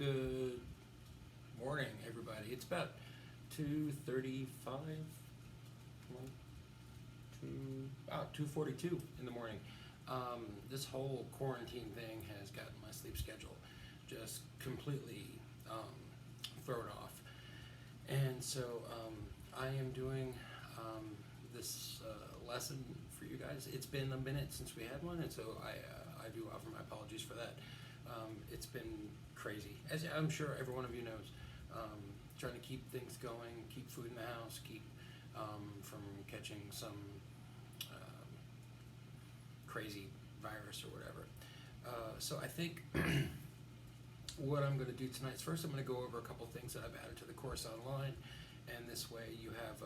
Good morning, everybody. It's about 2:35, 2:42 in the morning. This whole quarantine thing has gotten my sleep schedule just completely thrown off. And so I am doing this lesson for you guys. It's been a minute since we had one, and so I do offer my apologies for that. It's been crazy, as I'm sure every one of you knows. Trying to keep things going, keep food in the house, keep from catching some crazy virus or whatever. So I think what I'm going to do tonight is first I'm going to go over a couple things that I've added to the course online, and this way you have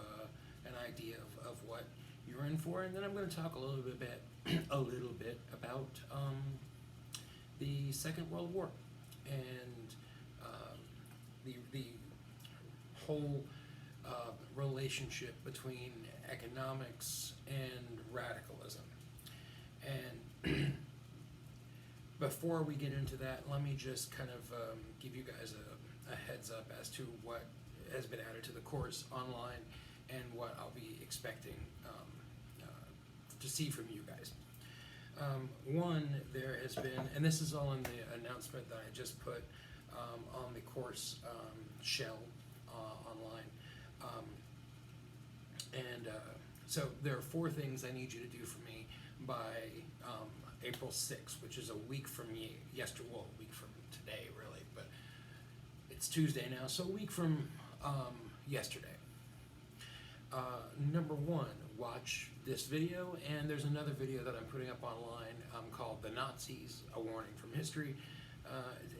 an idea of what you're in for, and then I'm going to talk a little bit about the Second World War and the whole relationship between economics and radicalism. And before we get into that, let me just kind of give you guys a heads up as to what has been added to the course online and what I'll be expecting to see from you guys. One, there has been, and this is all in the announcement that I just put on the course shell online. So there are 4 things I need you to do for me by April 6th, which is a week from yesterday. Well, a week from today, really, but it's Tuesday now, so a week from yesterday. Number 1, watch this video, and there's another video that I'm putting up online called "The Nazis: A Warning from History."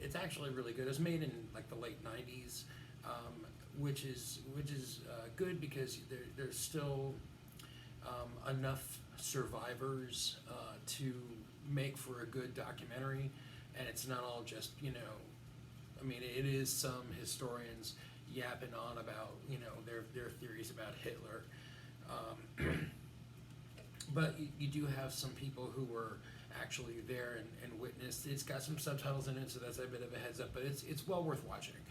It's actually really good. It was made in like the late 90s, which is good because there's still enough survivors to make for a good documentary, and it's not all just, I mean, it is some historians yapping on about, their theories about Hitler, but you do have some people who were actually there and witnessed. It's got some subtitles in it, so that's a bit of a heads up, but it's well worth watching.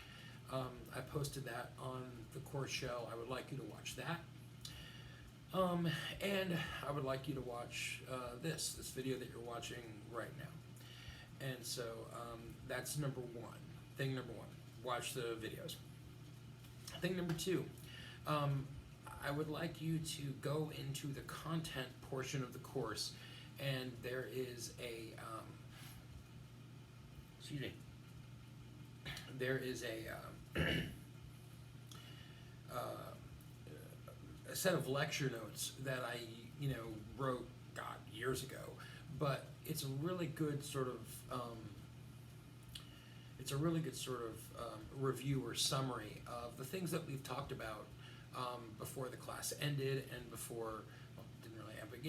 I posted that on the course shell. I would like you to watch that. And I would like you to watch this video that you're watching right now. And so that's number 1. Thing number 1, watch the videos. Thing number 2, I would like you to go into the content portion of the course, and there is a set of lecture notes that I wrote years ago, but it's a really good sort of review or summary of the things that we've talked about before the class ended and before, well, didn't really end, but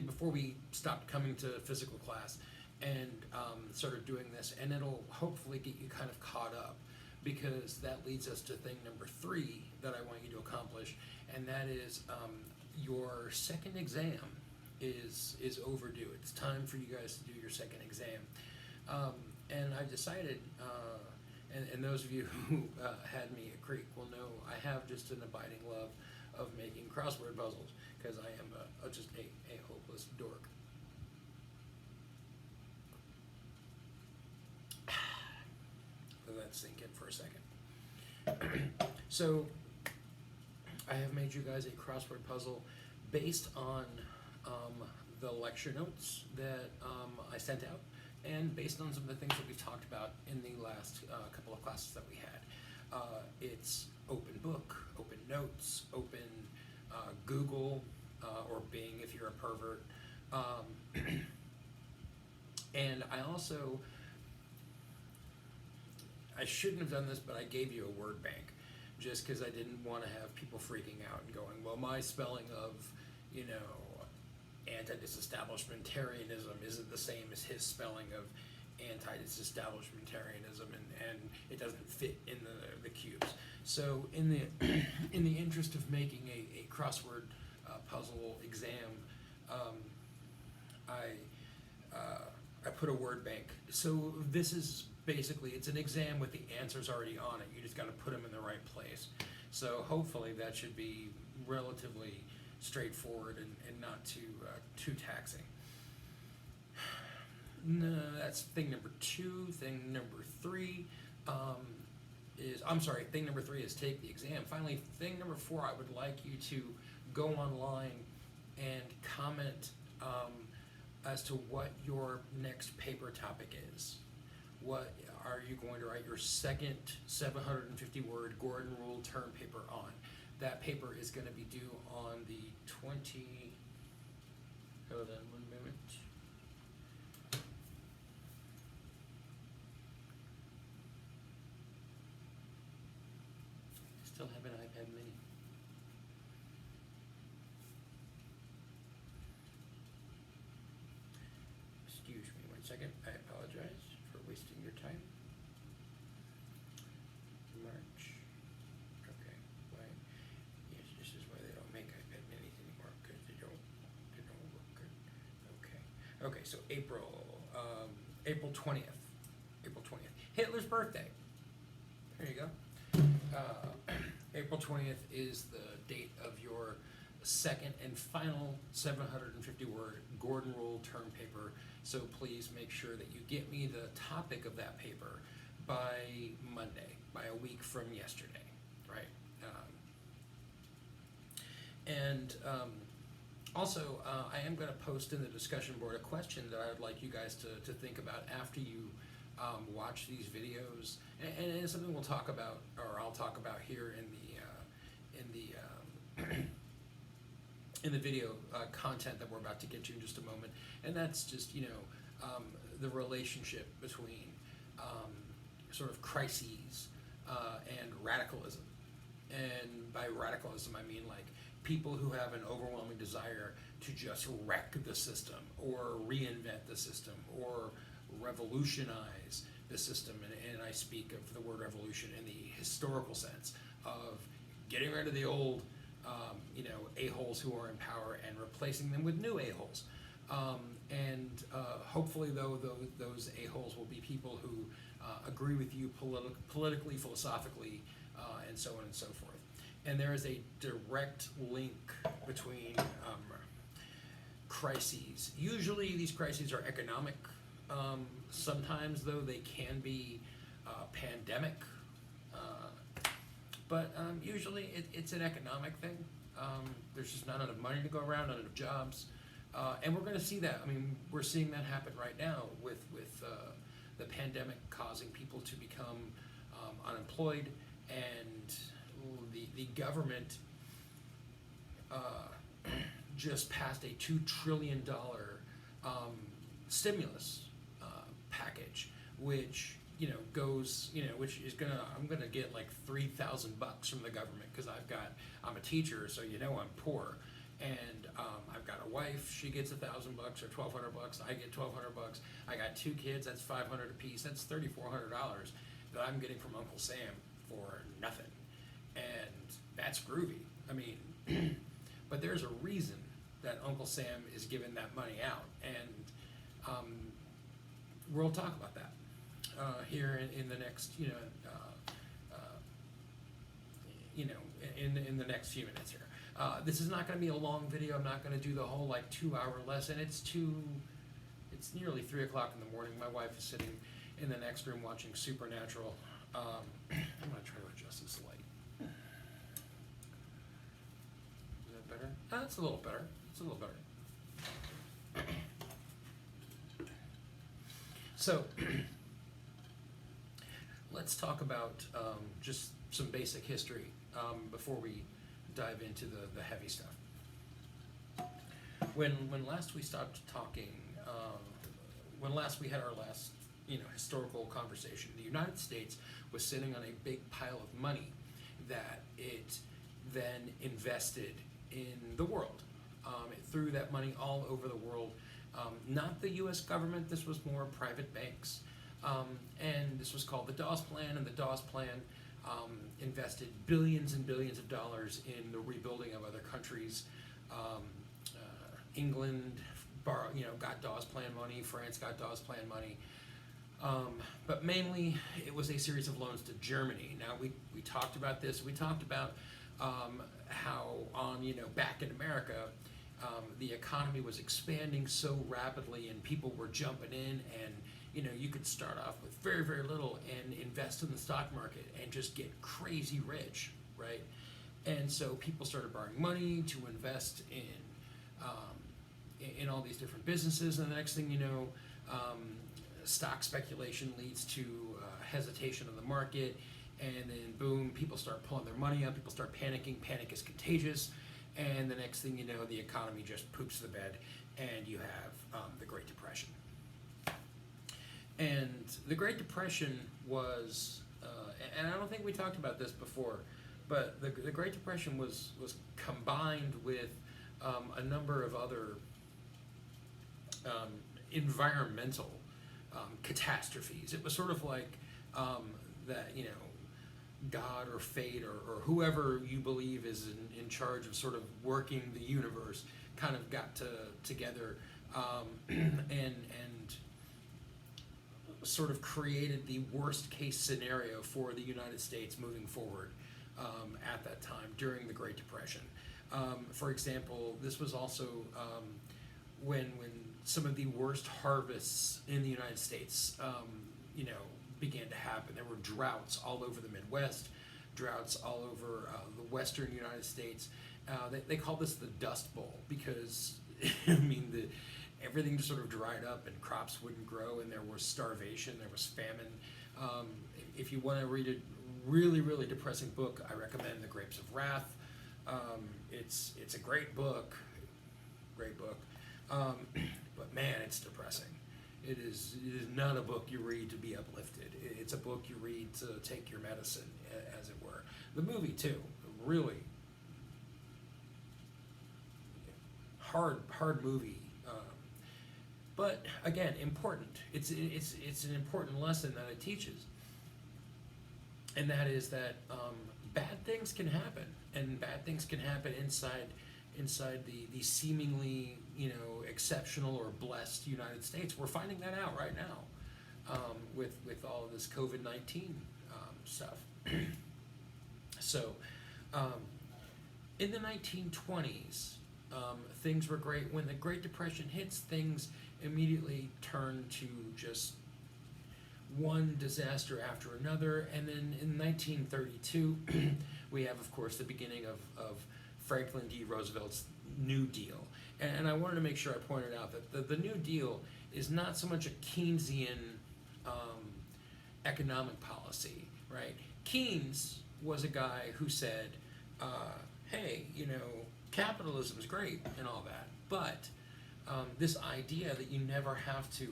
before we stopped coming to physical class, and started doing this, and it'll hopefully get you kind of caught up, because that leads us to thing number 3 that I want you to accomplish, and that is your second exam is overdue. It's time for you guys to do your second exam. And I've decided, and those of you who had me at Creek will know, I have just an abiding love of making crossword puzzles, because I am just a hopeless dork. Let that sink in for a second. So I have made you guys a crossword puzzle based on the lecture notes that I sent out, and based on some of the things that we've talked about in the last couple of classes that we had. It's open book, open notes, open Google, or Bing if you're a pervert. And I shouldn't have done this, but I gave you a word bank just because I didn't want to have people freaking out and going, well, my spelling of, anti-disestablishmentarianism isn't the same as his spelling of anti-disestablishmentarianism, and it doesn't fit in the cubes. So in the interest of making a crossword puzzle exam, I put a word bank. So this is basically it's an exam with the answers already on it. You just got to put them in the right place. So hopefully that should be relatively straightforward and not too taxing. No, that's thing number 2. Thing number 3 thing number 3 is take the exam. Finally, thing number 4, I would like you to go online and comment as to what your next paper topic is. What are you going to write your second 750-word Gordon Rule term paper on? That paper is going to be due on the 20... Hold on one moment. Still have an iPad mini. Excuse me 1 second. I apologize for wasting your time. March. Okay. Why? Yes, this is why they don't make iPad minis anymore, because they don't work good. Okay. Okay. So April 20th. April 20th. Hitler's birthday. There you go. April 20th is the date of your second and final 750-word Gordon Rule term paper. So please make sure that you get me the topic of that paper by Monday, by a week from yesterday, right? Also, I am going to post in the discussion board a question that I would like you guys to think about after you watch these videos, and it's something we'll talk about, or I'll talk about here in the video content that we're about to get to in just a moment. And that's just the relationship between sort of crises and radicalism. And by radicalism, I mean like people who have an overwhelming desire to just wreck the system or reinvent the system or revolutionize the system. And I speak of the word revolution in the historical sense of getting rid of the old a-holes who are in power and replacing them with new a-holes. Hopefully, though, those a-holes will be people who agree with you politically, philosophically, and so on and so forth. And there is a direct link between crises. Usually, these crises are economic. Sometimes, though, they can be pandemic. But usually it's an economic thing. There's just not enough money to go around, not enough jobs. And we're going to see that. I mean, we're seeing that happen right now with the pandemic causing people to become unemployed, and the government just passed a $2 trillion stimulus package, which goes, which is I'm gonna get like $3,000 from the government because I'm a teacher, so I'm poor, and I've got a wife. She gets $1,000 or $1,200. I get $1,200. I got 2 kids. That's $500 apiece. That's $3,400 that I'm getting from Uncle Sam for nothing, and that's groovy. I mean, but there's a reason that Uncle Sam is giving that money out, and we'll talk about that here in the next, in the next few minutes here. This is not going to be a long video. I'm not going to do the whole 2-hour lesson. It's nearly 3 o'clock in the morning. My wife is sitting in the next room watching Supernatural. I'm going to try to adjust this light. Is that better? That's a little better. It's a little better. So let's talk about just some basic history before we dive into the heavy stuff. When last we stopped talking, when last we had our last historical conversation, the United States was sitting on a big pile of money that it then invested in the world. It threw that money all over the world. Not the U.S. government. This was more private banks. And this was called the Dawes Plan, and the Dawes Plan invested billions and billions of dollars in the rebuilding of other countries. England got Dawes Plan money. France got Dawes Plan money. But mainly it was a series of loans to Germany. Now we talked about this. We talked about how back in America, the economy was expanding so rapidly and people were jumping in, and you could start off with very, very little and invest in the stock market and just get crazy rich, right? And so people started borrowing money to invest in all these different businesses, and the next thing you know, stock speculation leads to hesitation in the market, and then boom, people start pulling their money out, people start panicking, panic is contagious, and the next thing you know, the economy just poops the bed, and you have the Great Depression. And the Great Depression was, and I don't think we talked about this before, but the Great Depression was combined with a number of other environmental catastrophes. It was sort of like that, God or fate or whoever you believe is in charge of sort of working the universe kind of got together and sort of created the worst case scenario for the United States moving forward at that time during the Great Depression. For example, this was also when some of the worst harvests in the United States began to happen. There were droughts all over the Midwest, droughts all over the western United States. They call this the Dust Bowl because everything just sort of dried up and crops wouldn't grow, and there was starvation, there was famine. If you want to read a really, really depressing book, I recommend The Grapes of Wrath. It's a great book, but man, it's depressing. It is not a book you read to be uplifted. It's a book you read to take your medicine, as it were. The movie too, really hard movie. But again, important. It's an important lesson that it teaches, and that is that bad things can happen, and bad things can happen inside the seemingly exceptional or blessed United States. We're finding that out right now with all of this COVID-19 stuff. So in the 1920s, things were great. When the Great Depression hits, things immediately turn to just one disaster after another. And then in 1932, we have, of course, the beginning of Franklin D. Roosevelt's New Deal. And I wanted to make sure I pointed out that the New Deal is not so much a Keynesian economic policy, right? Keynes was a guy who said, hey, capitalism is great and all that, but this idea that you never have to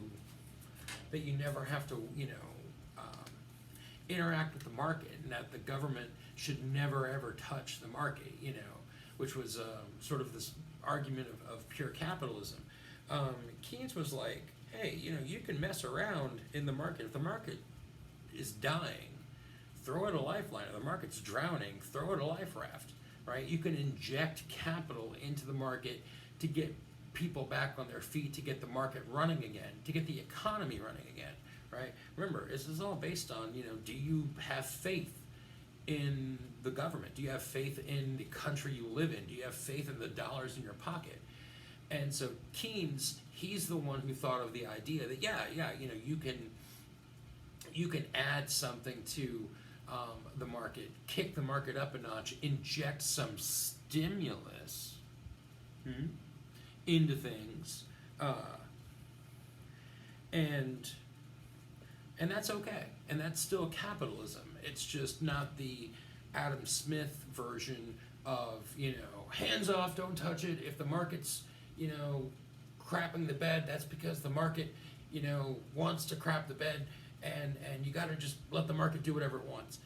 interact with the market, and that the government should never ever touch the market, which was sort of this argument of pure capitalism. Keynes was like, hey, you can mess around in the market. If the market is dying, throw it a lifeline. If the market's drowning, throw it a life raft, right? You can inject capital into the market to get people back on their feet, to get the market running again, to get the economy running again, right? Remember, this is all based on, do you have faith in the government? Do you have faith in the country you live in? Do you have faith in the dollars in your pocket? And so Keynes, he's the one who thought of the idea that you can add something to the market, kick the market up a notch, inject some stimulus into things, and that's okay, and that's still capitalism. It's just not the Adam Smith version of, hands off, don't touch it. If the market's, crapping the bed, that's because the market, wants to crap the bed, and you got to just let the market do whatever it wants.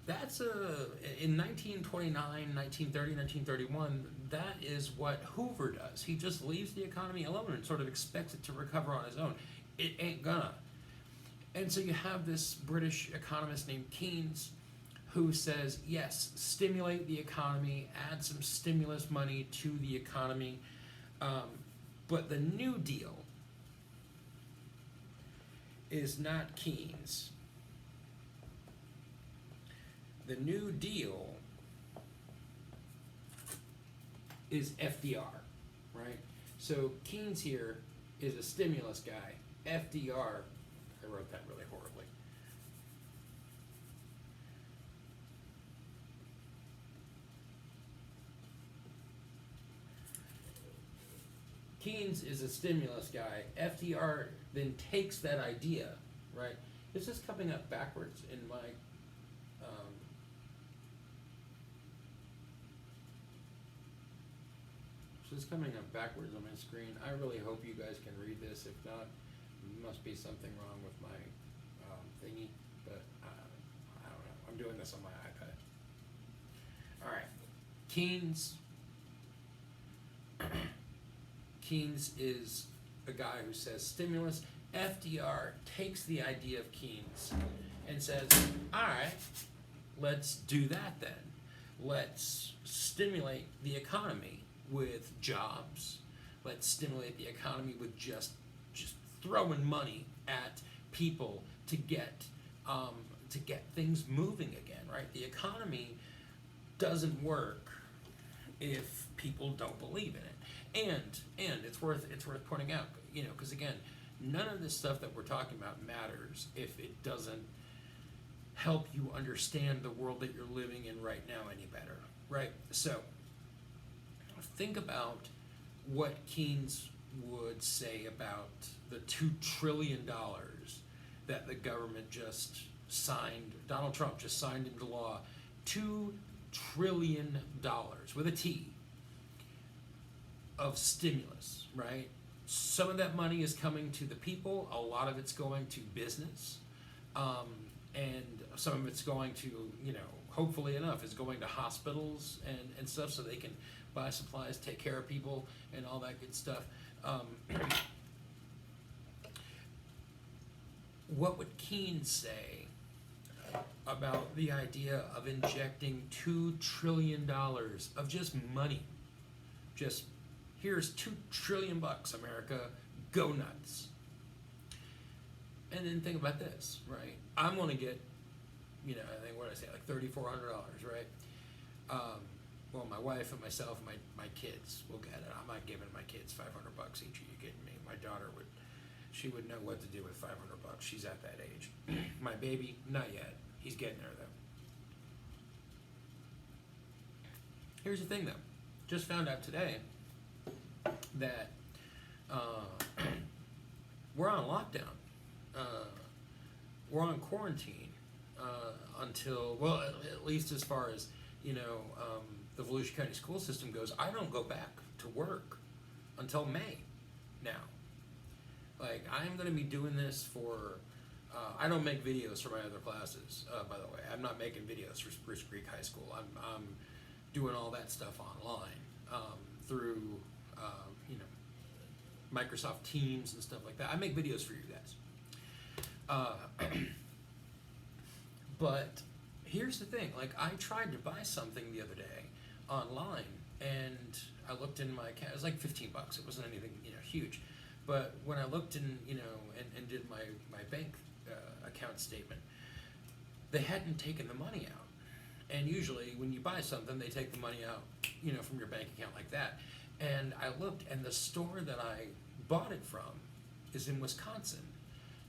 That's in 1929, 1930, 1931, that is what Hoover does. He just leaves the economy alone and sort of expects it to recover on its own. It ain't gonna. And so you have this British economist named Keynes who says, yes, stimulate the economy, add some stimulus money to the economy, but the New Deal is not Keynes. The New Deal is FDR, right? So Keynes here is a stimulus guy. FDR, I wrote that really horribly. Keynes is a stimulus guy. FDR then takes that idea, right? This is coming up backwards in my this is coming up backwards on my screen. I really hope you guys can read this. If not, must be something wrong with my thingy, but I don't know. I'm doing this on my iPad. All right, Keynes is a guy who says stimulus. FDR takes the idea of Keynes and says, all right, let's do that then. Let's stimulate the economy with jobs. Let's stimulate the economy with just throwing money at people to get things moving again, right? The economy doesn't work if people don't believe in it. And it's worth pointing out, because again, none of this stuff that we're talking about matters if it doesn't help you understand the world that you're living in right now any better, right? So think about what Keynes would say about the $2 trillion that the government just signed, Donald Trump just signed into law, $2 trillion with a T of stimulus, right? Some of that money is coming to the people, a lot of it's going to business, and some of it's going to, hopefully enough, is going to hospitals and stuff so they can buy supplies, take care of people, and all that good stuff. What would Keynes say about the idea of injecting $2 trillion of just money? Just, here's $2 trillion, America, go nuts. And then think about this, right? I'm going to get, I think, what did I say, like $3,400, right? Well, my wife and myself and my kids will get it. I'm not giving my kids $500 each. Are you kidding me? My daughter she would know what to do with $500. She's at that age. My baby, not yet. He's getting there though. Here's the thing though. Just found out today that we're on lockdown. We're on quarantine until, well, at least as far as, the Volusia County school system goes. I don't go back to work until May now. Like, I'm going to be doing this for, I don't make videos for my other classes, by the way. I'm not making videos for Spruce Creek High School. I'm doing all that stuff online through, Microsoft Teams and stuff like that. I make videos for you guys. But here's the thing, like, I tried to buy something the other day online, and I looked in my account. It was like $15. It wasn't anything, huge. But when I looked in, and did my bank account statement, they hadn't taken the money out. And usually when you buy something, they take the money out, from your bank account like that. And I looked, and the store that I bought it from is in Wisconsin.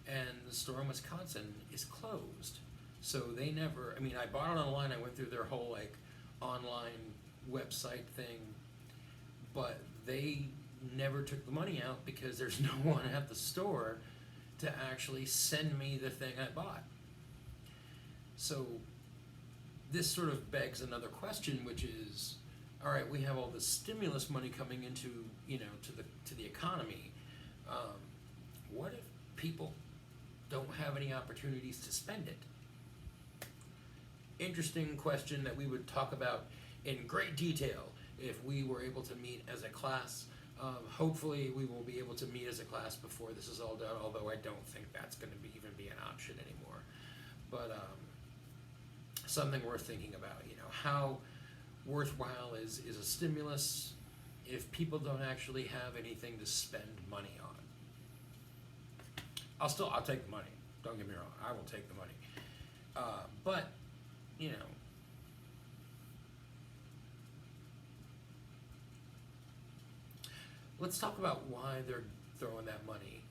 And the store in Wisconsin is closed. So they never, I bought it online. I went through their whole, online website thing. But they never took the money out because there's no one at the store to actually send me the thing I bought. So this sort of begs another question, which is, all right, we have all this stimulus money coming into, to the economy. What if people don't have any opportunities to spend it? Interesting question that we would talk about in great detail if we were able to meet as a class. Hopefully we will be able to meet as a class before this is all done, although I don't think that's going to even be an option anymore. But something worth thinking about, how worthwhile is a stimulus if people don't actually have anything to spend money on? I'll take the money. Don't get me wrong. I will take the money. But, you know, let's talk about why they're throwing that money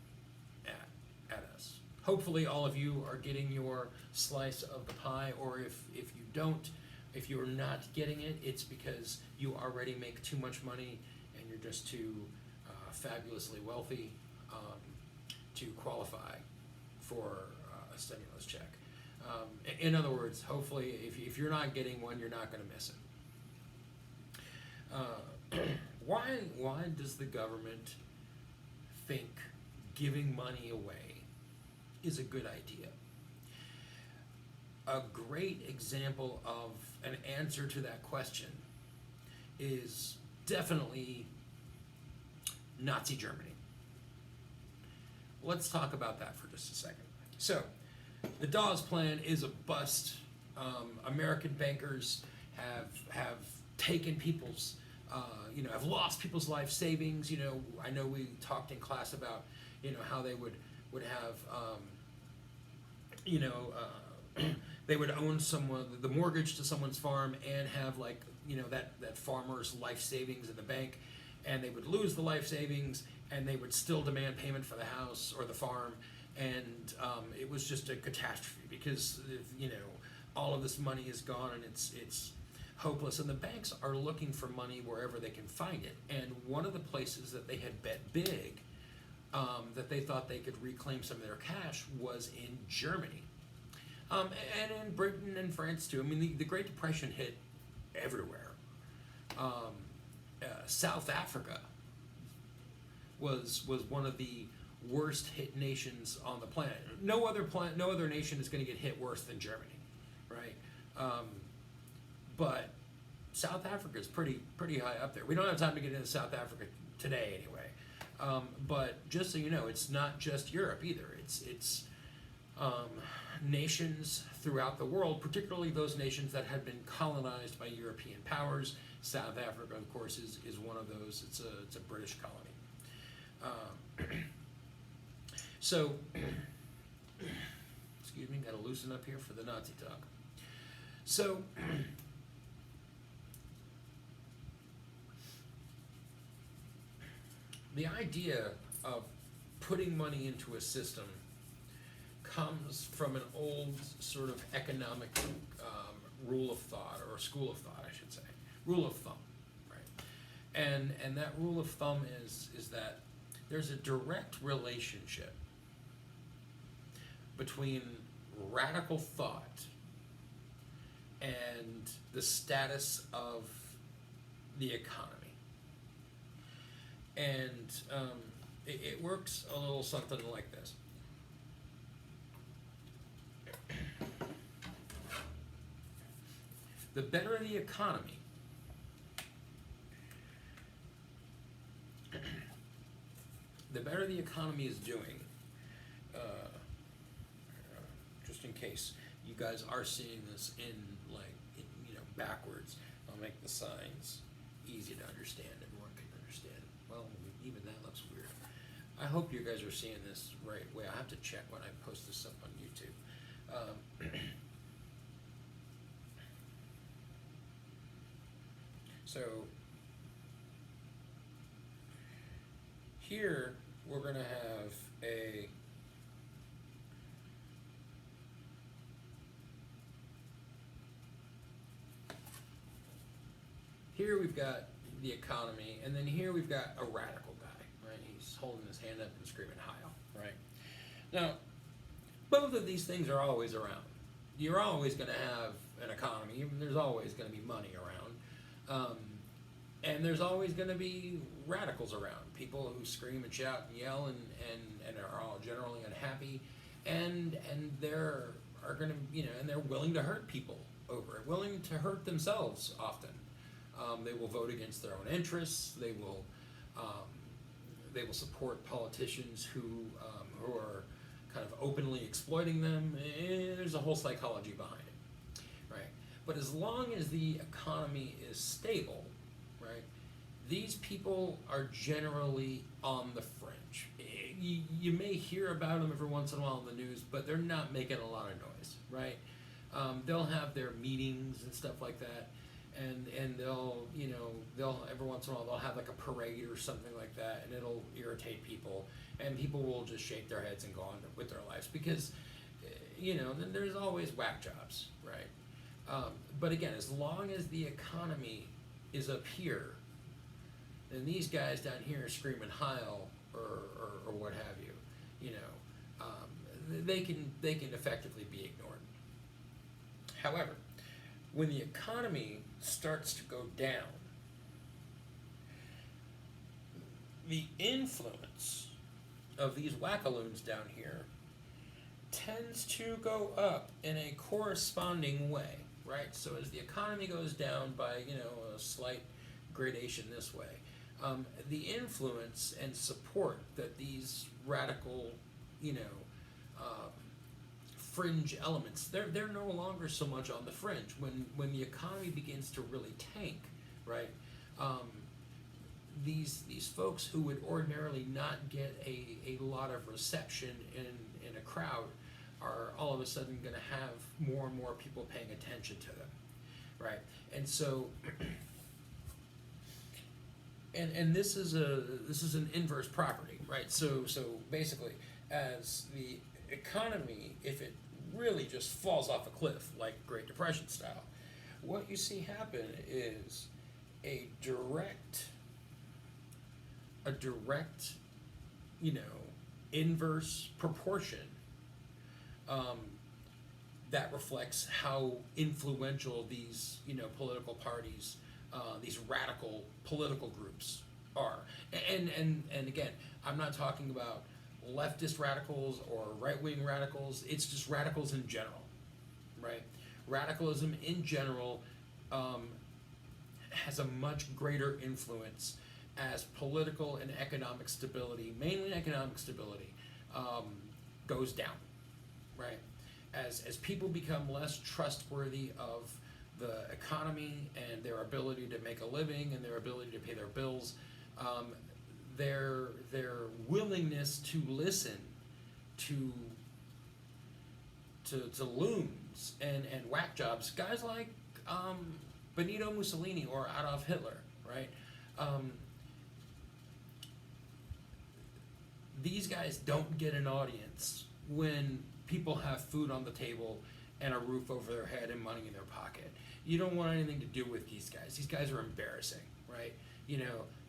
at us. Hopefully all of you are getting your slice of the pie, or if you don't, if you're not getting it, it's because you already make too much money and you're just too fabulously wealthy to qualify for a stimulus check. In other words, hopefully if you're not getting one, you're not going to miss it. Why does the government think giving money away is a good idea? A great example of an answer to that question is definitely Nazi Germany. Let's talk about that for just a second. So, the Dawes Plan is a bust. American bankers have taken people's, have lost people's life savings. I know we talked in class about, how they would have, they would own the mortgage to someone's farm and have that farmer's life savings in the bank, and they would lose the life savings and they would still demand payment for the house or the farm, and it was just a catastrophe because all of this money is gone and it's hopeless, and the banks are looking for money wherever they can find it. And one of the places that they had bet big that they thought they could reclaim some of their cash was in Germany. And in Britain and France too. I mean, the Great Depression hit everywhere. South Africa was one of the worst hit nations on the planet. No other nation is going to get hit worse than Germany, right? But South Africa is pretty high up there. We don't have time to get into South Africa today, anyway. But just so you know, it's not just Europe either. It's nations throughout the world, particularly those nations that had been colonized by European powers. South Africa, of course, is one of those. It's a British colony. So, excuse me, got to loosen up here for the Nazi talk. So, the idea of putting money into a system comes from an old sort of economic rule of thought, or school of thought, I should say. Rule of thumb, right? And that rule of thumb is that there's a direct relationship between radical thought and the status of the economy. And it works a little something like this. The better the economy, is doing, just in case you guys are seeing this backwards, I'll make the signs easy to understand. Everyone can understand. Well, even that looks weird. I hope you guys are seeing this right way. I have to check when I post this up on YouTube. So here we're going to have here we've got the economy, and then here we've got a radical guy, right? He's holding his hand up and screaming "Heil," right? Now, both of these things are always around. You're always going to have an economy. There's always going to be money around. And there's always going to be radicals around, people who scream and shout and yell and are all generally unhappy, and they're going to, and they're willing to hurt people over it, willing to hurt themselves often. They will vote against their own interests. They will support politicians who are kind of openly exploiting them. There's a whole psychology behind it, right? But as long as the economy is stable, right, these people are generally on the fringe. you may hear about them every once in a while in the news, but they're not making a lot of noise, right? They'll have their meetings and stuff like that, and they'll every once in a while they'll have like a parade or something like that, and it'll irritate people, and people will just shake their heads and go on with their lives because, then there's always whack jobs, right? But again, as long as the economy is up here, then these guys down here are screaming Heil or what have you, they can effectively be ignored. However, when the economy starts to go down, the influence of these wackaloons down here tends to go up in a corresponding way, right? So as the economy goes down by, a slight gradation this way, the influence and support that these radical, fringe elements, they're no longer so much on the fringe. When the economy begins to really tank, right? These folks who would ordinarily not get a lot of reception in a crowd are all of a sudden going to have more and more people paying attention to them, right? And so, and this is an inverse property, right? So basically, as the economy, if it really just falls off a cliff like Great Depression style, what you see happen is a direct, inverse proportion that reflects how influential these, political parties, these radical political groups are. And again, I'm not talking about leftist radicals or right-wing radicals. It's just radicals in general, right? Radicalism in general has a much greater influence as political and economic stability, mainly economic stability, goes down, right? As people become less trustworthy of the economy and their ability to make a living and their ability to pay their bills, their willingness to listen to loons and whack jobs, guys like Benito Mussolini or Adolf Hitler, right? These guys don't get an audience when people have food on the table and a roof over their head and money in their pocket. You don't want anything to do with these guys. These guys are embarrassing, right?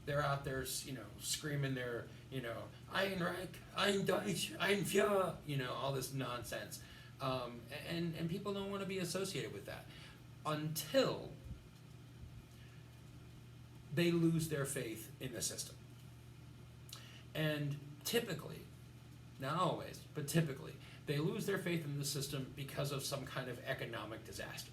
They're out there, screaming their, Ein Reich, Ein Deutsch, Ein Führer, all this nonsense. And people don't want to be associated with that until they lose their faith in the system. And typically, not always, but typically, they lose their faith in the system because of some kind of economic disaster.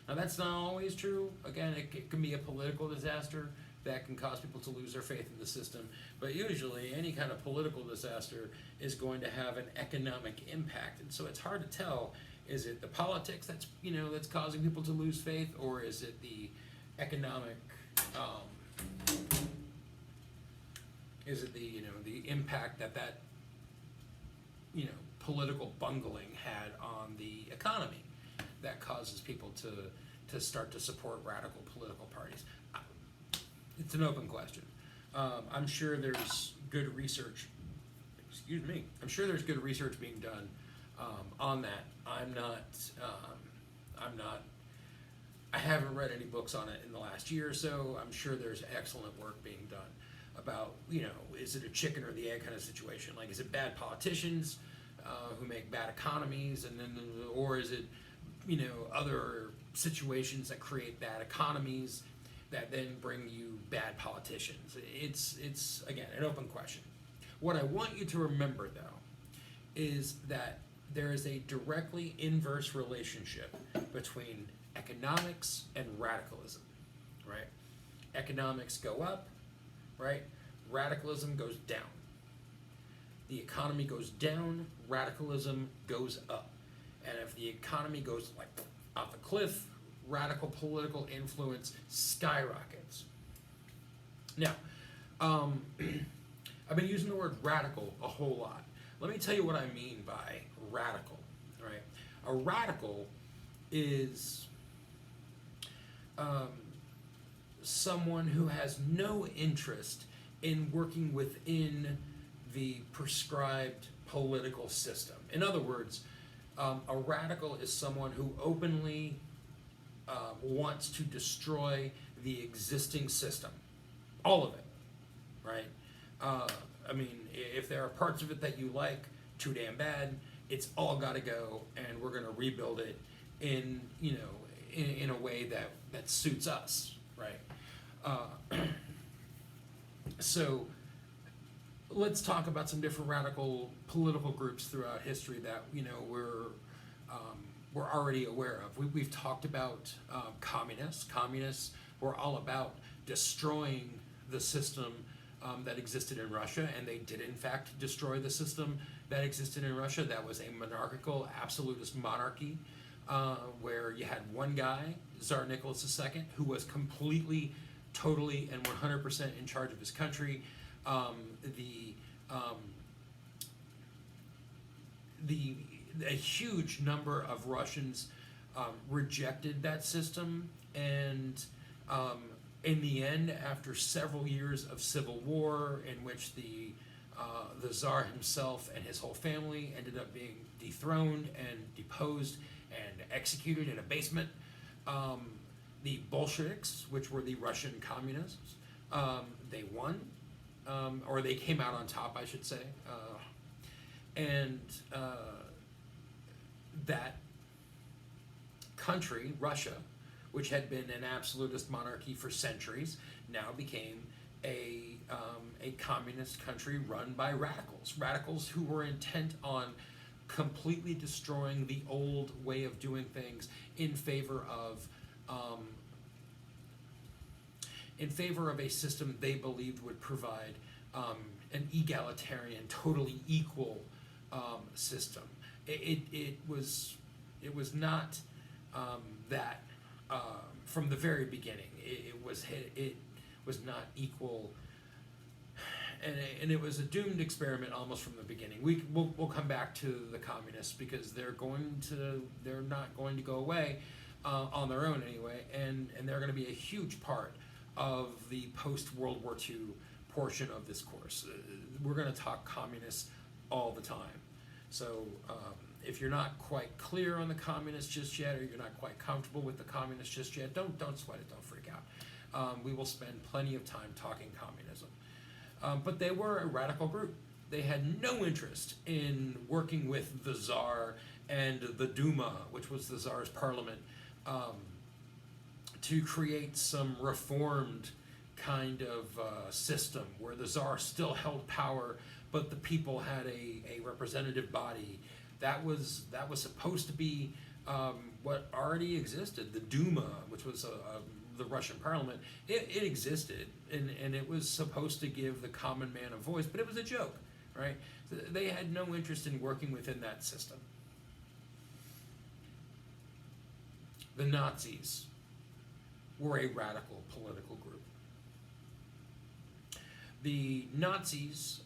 Now, that's not always true. Again, it can be a political disaster that can cause people to lose their faith in the system. But usually, any kind of political disaster is going to have an economic impact. And so it's hard to tell, is it the politics that's causing people to lose faith, or is it the economic, is it the impact that political bungling had on the economy that causes people to start to support radical political parties? It's an open question. I'm sure there's good research. I'm sure there's good research being done on that. I haven't read any books on it in the last year or so. I'm sure there's excellent work being done about, is it a chicken or the egg kind of situation? Like, is it bad politicians who make bad economies, or is it, other situations that create bad economies that then bring you bad politicians? It's again, an open question. What I want you to remember, though, is that there is a directly inverse relationship between economics and radicalism, right? Economics go up, right? Radicalism goes down. The economy goes down, radicalism goes up. And if the economy goes like off a cliff, radical political influence skyrockets. Now, I've been using the word radical a whole lot. Let me tell you what I mean by radical, right? A radical is someone who has no interest in working within the prescribed political system. In other words, a radical is someone who openly wants to destroy the existing system, all of it, right? I mean, if there are parts of it that you like, too damn bad, it's all got to go, and we're going to rebuild it in, you know, in a way that suits us, right? So let's talk about some different radical political groups throughout history that, you know, we're already aware of. We've talked about communists. Communists were all about destroying the system that existed in Russia, and they did in fact destroy the system that existed in Russia. That was a monarchical, absolutist monarchy, where you had one guy, Tsar Nicholas II, who was completely, totally, and 100% in charge of his country. A huge number of Russians rejected that system, and in the end, after several years of civil war, in which the Tsar himself and his whole family ended up being dethroned and deposed and executed in a basement, the Bolsheviks, which were the Russian communists, they won, or they came out on top, I should say, and that country, Russia, which had been an absolutist monarchy for centuries, now became a communist country run by radicals who were intent on completely destroying the old way of doing things in favor of a system they believed would provide an egalitarian, totally equal system. It was not that from the very beginning. It was not equal, and it was a doomed experiment almost from the beginning. We'll come back to the communists because they're not going to go away on their own anyway, and they're going to be a huge part of the post-World War II portion of this course. We're going to talk communists all the time. So if you're not quite clear on the communists just yet, or you're not quite comfortable with the communists just yet, don't sweat it, don't freak out. We will spend plenty of time talking communism. But they were a radical group. They had no interest in working with the Tsar and the Duma, which was the Tsar's parliament, to create some reformed kind of system where the Tsar still held power, but the people had a representative body. That was supposed to be what already existed. The Duma, which was the Russian parliament, it existed, and it was supposed to give the common man a voice, but it was a joke, right? They had no interest in working within that system. The Nazis were a radical political group. The Nazis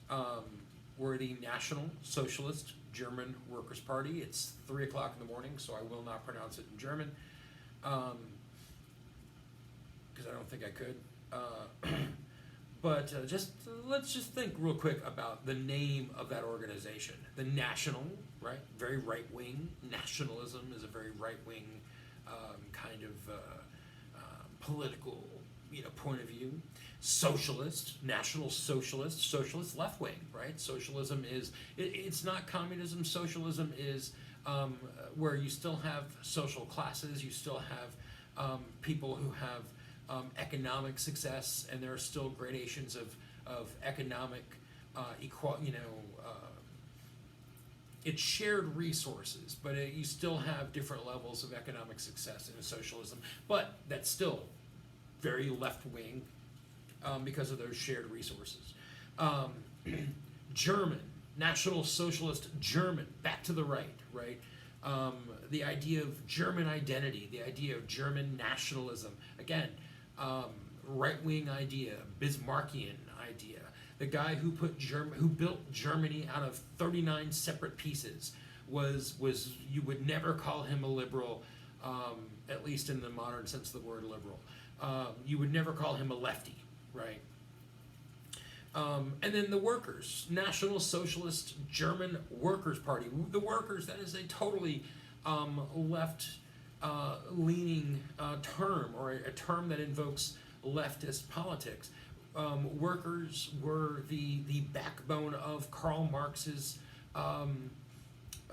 were the National Socialist German Workers' Party. It's 3 o'clock in the morning, so I will not pronounce it in German, because I don't think I could. But let's just think real quick about the name of that organization. The National, right? Very right-wing. Nationalism is a very right-wing kind of political, point of view. Socialist, National Socialist, socialist left-wing, right? Socialism is, it's not communism. Socialism is where you still have social classes, you still have people who have economic success, and there are still gradations of economic equality, it's shared resources, but you still have different levels of economic success in socialism, but that's still very left-wing because of those shared resources. German, National Socialist German, back to the right? The idea of German identity, the idea of German nationalism, again, right-wing idea, Bismarckian idea. the guy who built Germany out of 39 separate pieces, was you would never call him a liberal, at least in the modern sense of the word liberal. You would never call him a lefty, right? And then the workers, National Socialist German Workers' Party. The workers, that is a totally left-leaning term, or a term that invokes leftist politics. Workers were the backbone of Karl Marx's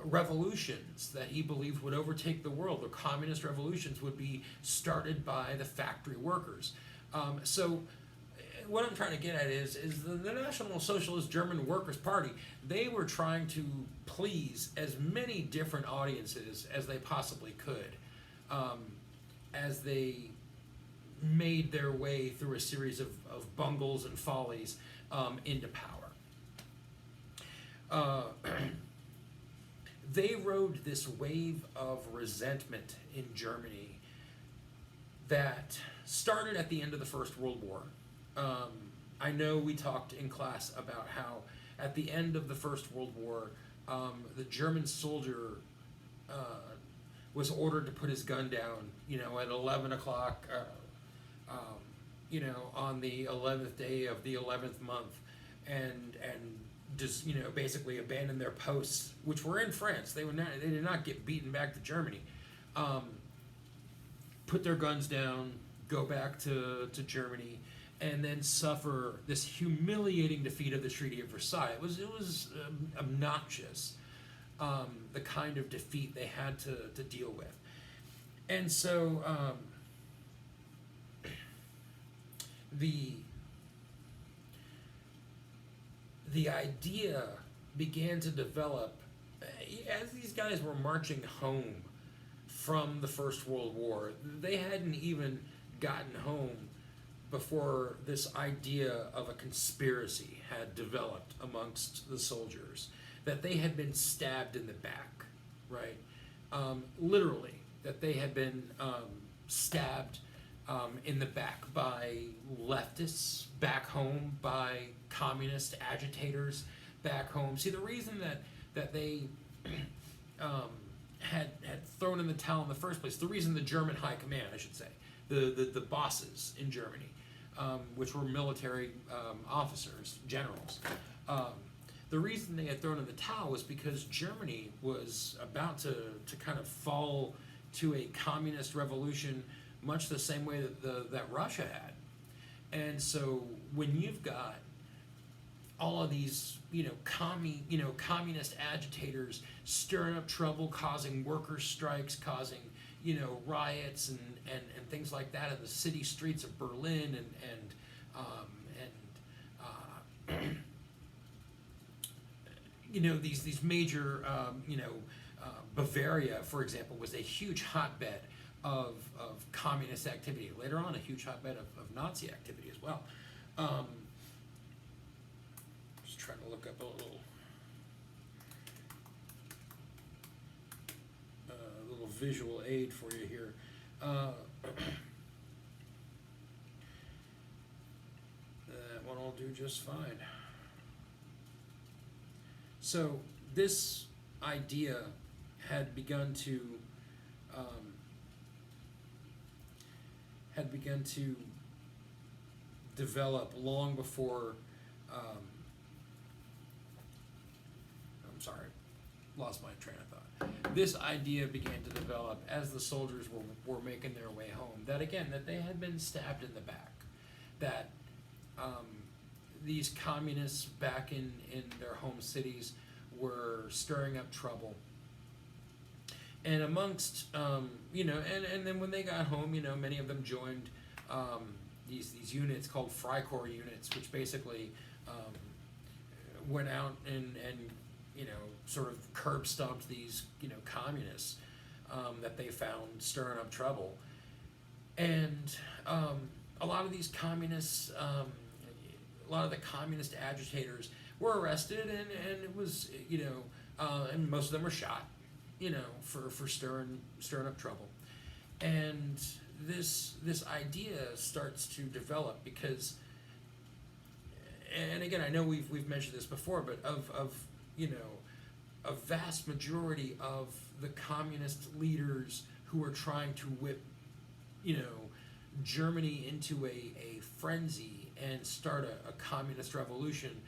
revolutions that he believed would overtake the world. The communist revolutions would be started by the factory workers. So what I'm trying to get at is the National Socialist German Workers' Party, they were trying to please as many different audiences as they possibly could, as they made their way through a series of bungles and follies into power. They rode this wave of resentment in Germany that started at the end of the First World War. I know we talked in class about how at the end of the First World War, the German soldier was ordered to put his gun down, at 11 o'clock, on the 11th day of the 11th month, and just, basically abandon their posts, which were in France. They did not get beaten back to Germany. Put their guns down, go back to Germany, and then suffer this humiliating defeat of the Treaty of Versailles. It was obnoxious, the kind of defeat they had to deal with. And so the idea began to develop as these guys were marching home from the First World War. They hadn't even gotten home before this idea of a conspiracy had developed amongst the soldiers, that they had been stabbed in the back, right? Literally, that they had been stabbed in the back by leftists back home, by communist agitators back home. See, the reason that they had thrown in the towel in the first place, the reason the German high command, I should say, the bosses in Germany, which were military officers, generals, the reason they had thrown in the towel was because Germany was about to kind of fall to a communist revolution, much the same way that Russia had. And so when you've got all of these, communist agitators stirring up trouble, causing workers' strikes, causing, riots and things like that in the city streets of Berlin these major, Bavaria, for example, was a huge hotbed of communist activity. Later on, a huge hotbed of Nazi activity as well. Just trying to look up a little visual aid for you here. That one will do just fine. So this idea had begun to develop long before. I'm sorry, lost my train of thought. This idea began to develop as the soldiers were making their way home. That they had been stabbed in the back. That these communists back in their home cities were stirring up trouble. And amongst, and then when they got home, many of them joined these units called Freikorps units, which basically went out and sort of curb stomped these, communists that they found stirring up trouble. And a lot of these communists, a lot of the communist agitators were arrested, and it was, and most of them were shot, for stirring up trouble. And this idea starts to develop because and again, I know we've mentioned this before, but of you know, a vast majority of the communist leaders who are trying to whip, you know, Germany into a frenzy and start a communist revolution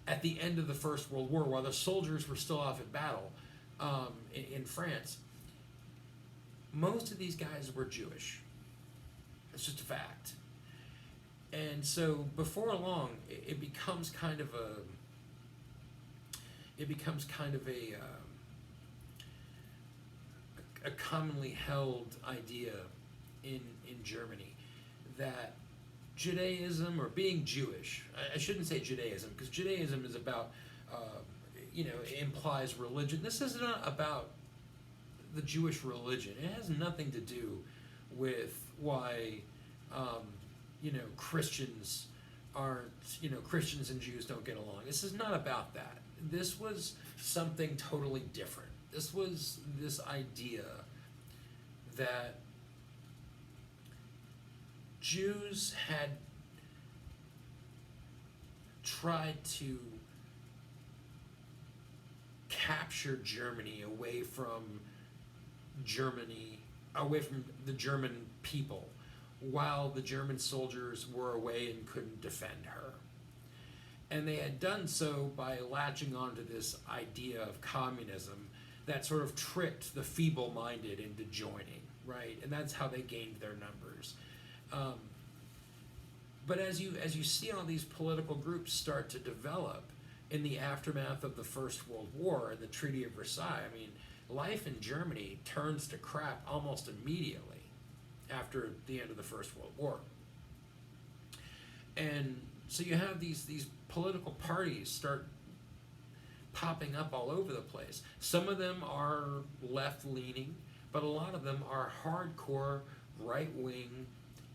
at the end of the First World War, while the soldiers were still off at battle in France, most of these guys were Jewish. It's just a fact. And so before long, it becomes kind of a commonly held idea in Germany that Judaism, or being Jewish, I shouldn't say Judaism, because Judaism is about, it implies religion. This is not about the Jewish religion. It has nothing to do with why, Christians aren't, Christians and Jews don't get along. This is not about that. This was something totally different. This was this idea that Jews had tried to capture Germany away from the German people, while the German soldiers were away and couldn't defend her. And they had done so by latching onto this idea of communism that sort of tricked the feeble-minded into joining, right? And that's how they gained their numbers. But as you see all these political groups start to develop in the aftermath of the First World War and the Treaty of Versailles, I mean, life in Germany turns to crap almost immediately after the end of the First World War. And so you have these political parties start popping up all over the place. Some of them are left-leaning, but a lot of them are hardcore right-wing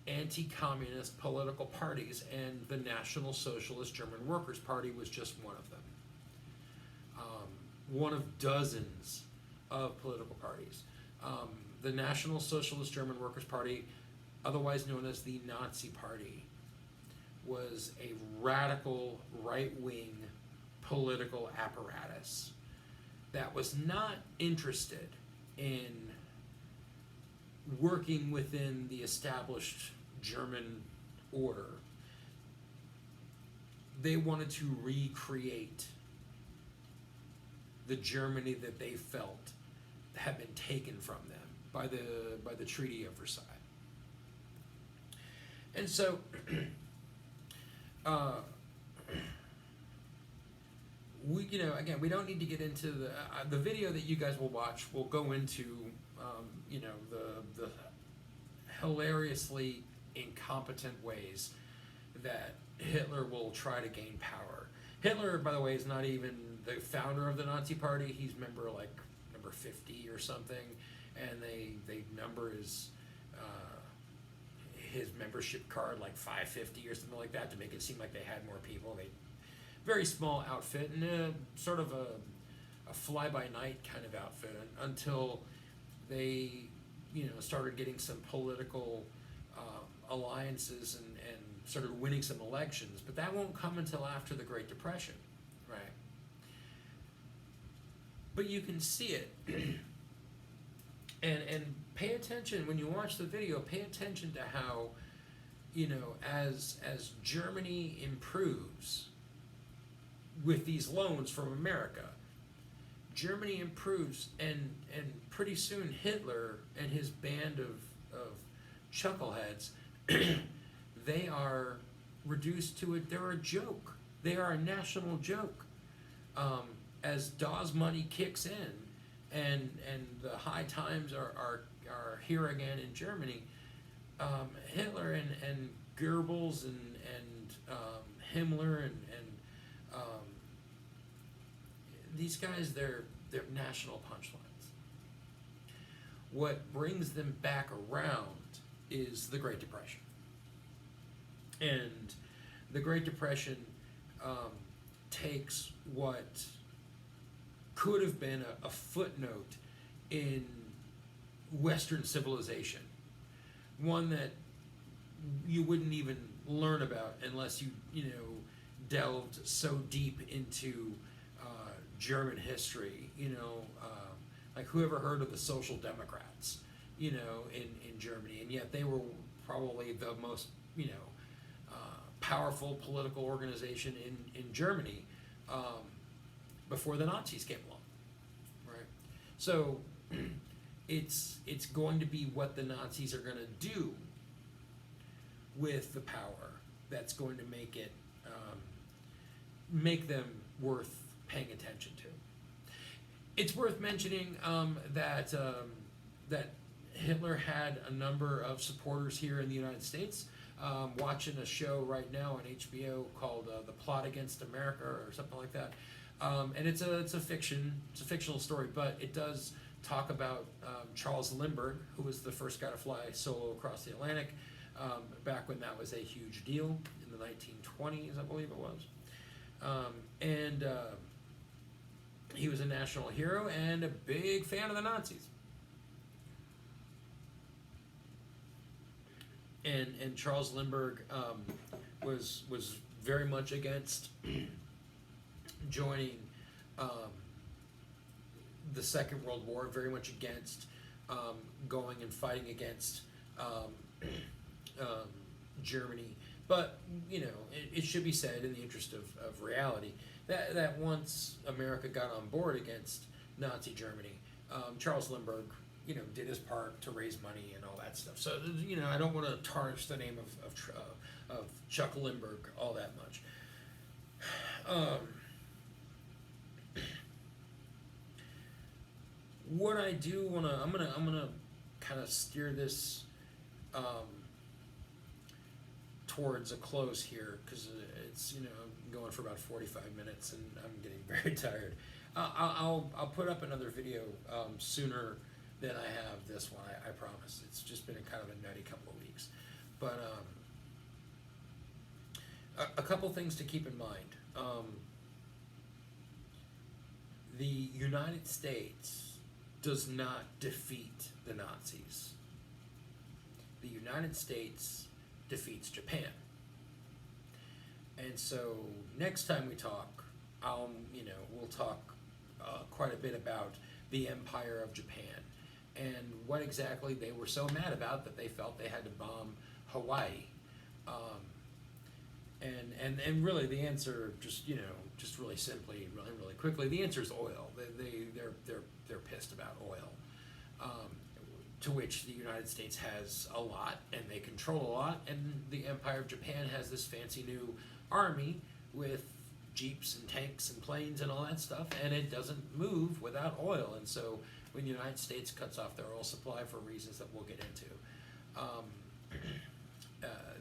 anti-communist political parties, and the National Socialist German Workers' Party was just one of them. One of dozens of political parties. The National Socialist German Workers' Party, otherwise known as the Nazi Party, was a radical right-wing political apparatus that was not interested in working within the established German order. They wanted to recreate the Germany that they felt had been taken from them by the Treaty of Versailles. And so we don't need to get into the video that you guys will watch. Will go into the hilariously incompetent ways that Hitler will try to gain power. Hitler, by the way, is not even the founder of the Nazi Party. He's number 50 or something, and they number his membership card like 550 or something like that to make it seem like they had more people. Very small outfit, and sort of a fly-by-night kind of outfit until they started getting some political alliances and started winning some elections. But that won't come until after the Great Depression, right? But you can see it. and pay attention when you watch the video. Pay attention to how, as Germany improves with these loans from America, Germany improves, and pretty soon Hitler and his band of chuckleheads, they are reduced to they're a joke. They are a national joke. As Dawes money kicks in, and the high times are here again in Germany, Hitler and Goebbels and Himmler and these guys, they're national punchlines. What brings them back around is the Great Depression. And the Great Depression takes what could have been a footnote in Western civilization, one that you wouldn't even learn about unless you delved so deep into German history. Like who ever heard of the Social Democrats? In Germany, and yet they were probably the most powerful political organization in Germany before the Nazis came along, right? So it's going to be what the Nazis are going to do with the power that's going to make them worth paying attention to. It's worth mentioning that Hitler had a number of supporters here in the United States. Watching a show right now on HBO called "The Plot Against America" or something like that, and it's a fictional story, but it does talk about Charles Lindbergh, who was the first guy to fly solo across the Atlantic, back when that was a huge deal in the 1920s, I believe it was, and he was a national hero and a big fan of the Nazis. And Charles Lindbergh was very much against joining the Second World War, very much against going and fighting against Germany. But it should be said, in the interest of reality, that once America got on board against Nazi Germany, Charles Lindbergh did his part to raise money and all that stuff. So, I don't want to tarnish the name of Chuck Lindbergh all that much. What I do want to, I'm gonna kind of steer this towards a close here, because it's going for about 45 minutes and I'm getting very tired. I'll put up another video sooner than I have this one, I promise. It's just been a kind of a nutty couple of weeks. But a couple things to keep in mind. The United States does not defeat the Nazis. The United States defeats Japan. And so next time we talk, we'll talk quite a bit about the Empire of Japan and what exactly they were so mad about that they felt they had to bomb Hawaii. And really the answer, just really simply, really quickly, the answer is oil. They're pissed about oil, to which the United States has a lot and they control a lot, and the Empire of Japan has this fancy new army with jeeps and tanks and planes and all that stuff, and it doesn't move without oil. And so when the United States cuts off their oil supply for reasons that we'll get into,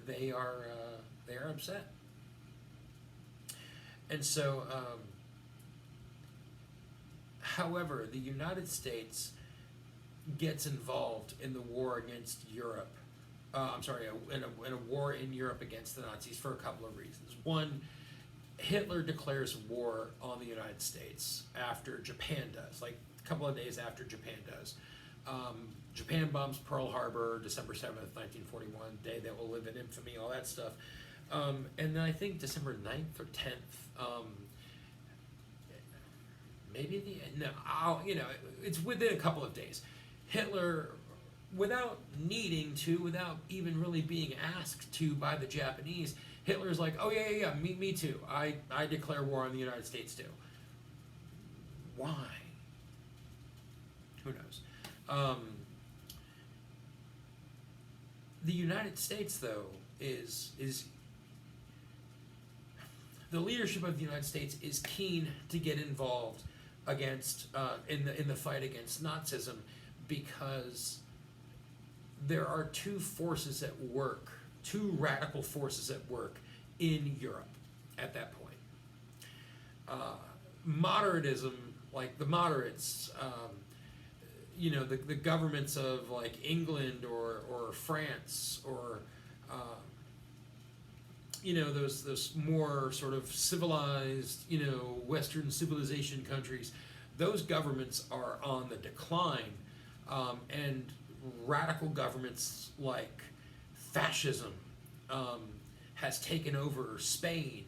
they are upset. And so, however, the United States gets involved in the war against Europe. In a war in Europe against the Nazis for a couple of reasons. One, Hitler declares war on the United States after Japan does, like a couple of days after Japan does. Japan bombs Pearl Harbor, December 7th, 1941, day that will live in infamy, all that stuff. And then I think December 9th or 10th, it's within a couple of days. Hitler, without needing to, without even really being asked to by the Japanese, Hitler's like, oh yeah, me too. I declare war on the United States too. Why? Who knows? The United States, though, is the leadership of the United States is keen to get involved against in the fight against Nazism, because there are two forces at work, two radical forces at work in Europe at that point. Moderatism, like the moderates, the governments of like England or France or those more sort of civilized, Western civilization countries, those governments are on the decline, and radical governments like fascism has taken over Spain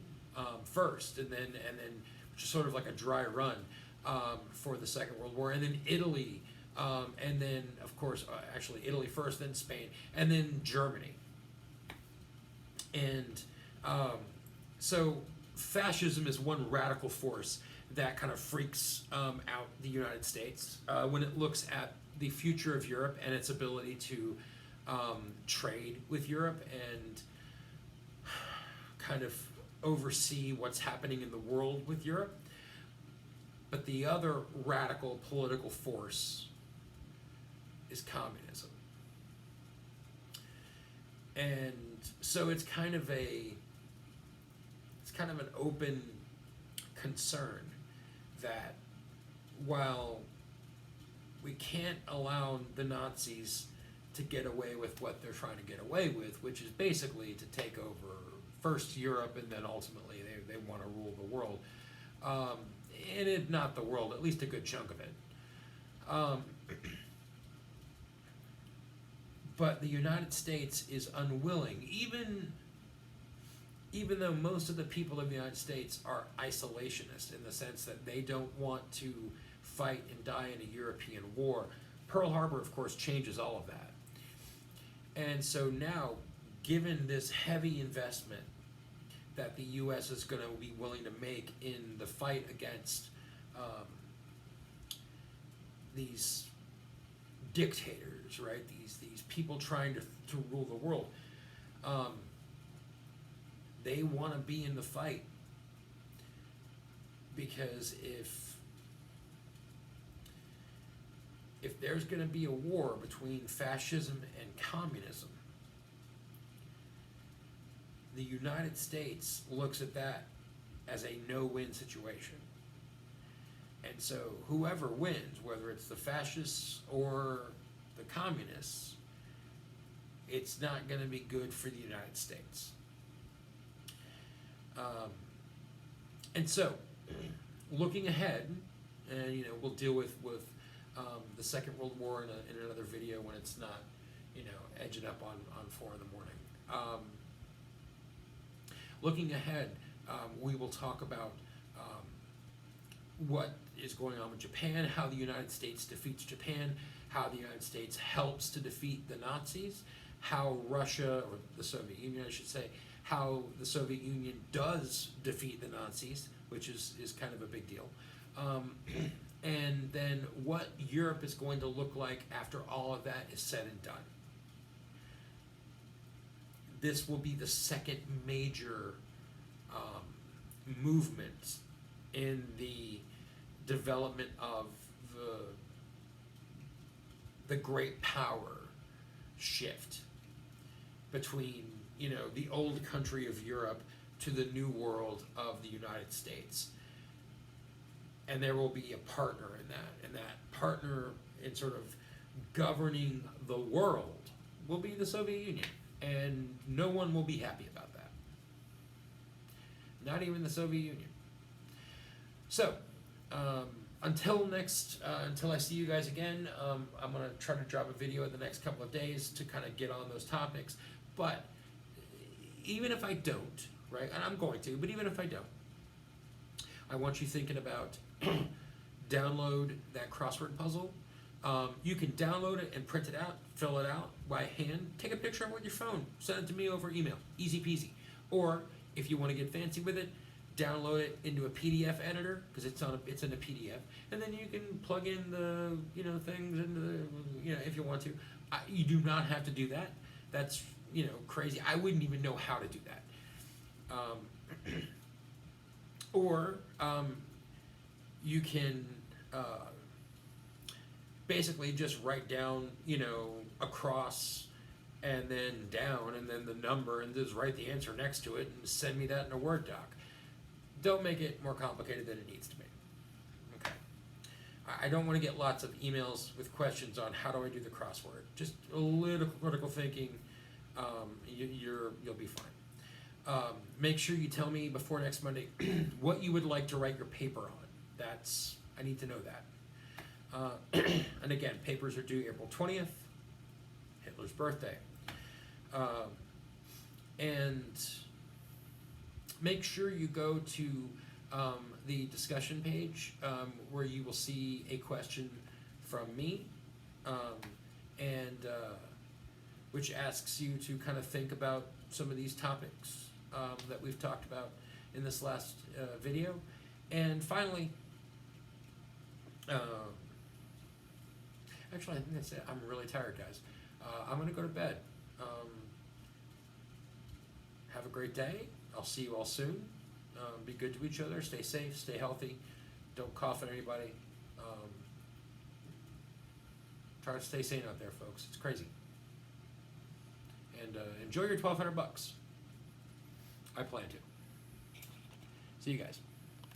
first, and then just sort of like a dry run for the Second World War, and then Italy, and then of course actually Italy first, then Spain, and then Germany. And so fascism is one radical force that kind of freaks out the United States when it looks at the future of Europe and its ability to trade with Europe and kind of oversee what's happening in the world with Europe. But the other radical political force is communism. And so it's kind of an open concern that while we can't allow the Nazis to get away with what they're trying to get away with, which is basically to take over first Europe and then ultimately they want to rule the world. And if not the world, at least a good chunk of it. But the United States is unwilling, even though most of the people of the United States are isolationist in the sense that they don't want to fight and die in a European war. Pearl Harbor, of course, changes all of that. And so now, given this heavy investment that the U.S. is going to be willing to make in the fight against these dictators, right? These people trying to rule the world. They want to be in the fight because if there's going to be a war between fascism and communism, the United States looks at that as a no-win situation. And so whoever wins, whether it's the fascists or the communists, it's not going to be good for the United States. And so, looking ahead, and we'll deal with the Second World War in another video when it's not edging up on 4 in the morning. Looking ahead, we will talk about what is going on with Japan, how the United States defeats Japan, how the United States helps to defeat the Nazis, how Russia, or the Soviet Union I should say, how the Soviet Union does defeat the Nazis, which is kind of a big deal. And then what Europe is going to look like after all of that is said and done. This will be the second major movement in the development of the great power shift between the old country of Europe to the new world of the United States. And there will be a partner in that, and that partner in sort of governing the world will be the Soviet Union, and no one will be happy about that. Not even the Soviet Union. So, until I see you guys again, I'm going to try to drop a video in the next couple of days to kind of get on those topics. But even if I don't, right, and I'm going to, but even if I don't, I want you thinking about download that crossword puzzle. You can download it and print it out, fill it out by hand, take a picture of it with your phone, send it to me over email, easy peasy. Or if you want to get fancy with it, download it into a PDF editor because it's in a PDF, and then you can plug in the things into the if you want to. You do not have to do that. That's crazy. I wouldn't even know how to do that. Or you can basically just write down across and then down and then the number and just write the answer next to it and send me that in a Word doc. Don't make it more complicated than it needs to be. Okay. I don't want to get lots of emails with questions on how do I do the crossword. Just a little critical thinking. You'll be fine. Make sure you tell me before next Monday what you would like to write your paper on. I need to know that. And again, papers are due April 20th, Hitler's birthday. And make sure you go to the discussion page where you will see a question from me, and which asks you to kind of think about some of these topics that we've talked about in this last video. And finally, actually, I think that's it. I'm really tired, guys. I'm going to go to bed. Have a great day. I'll see you all soon. Be good to each other. Stay safe. Stay healthy. Don't cough at anybody. Try to stay sane out there, folks. It's crazy. And enjoy your $1,200. I plan to. See you guys.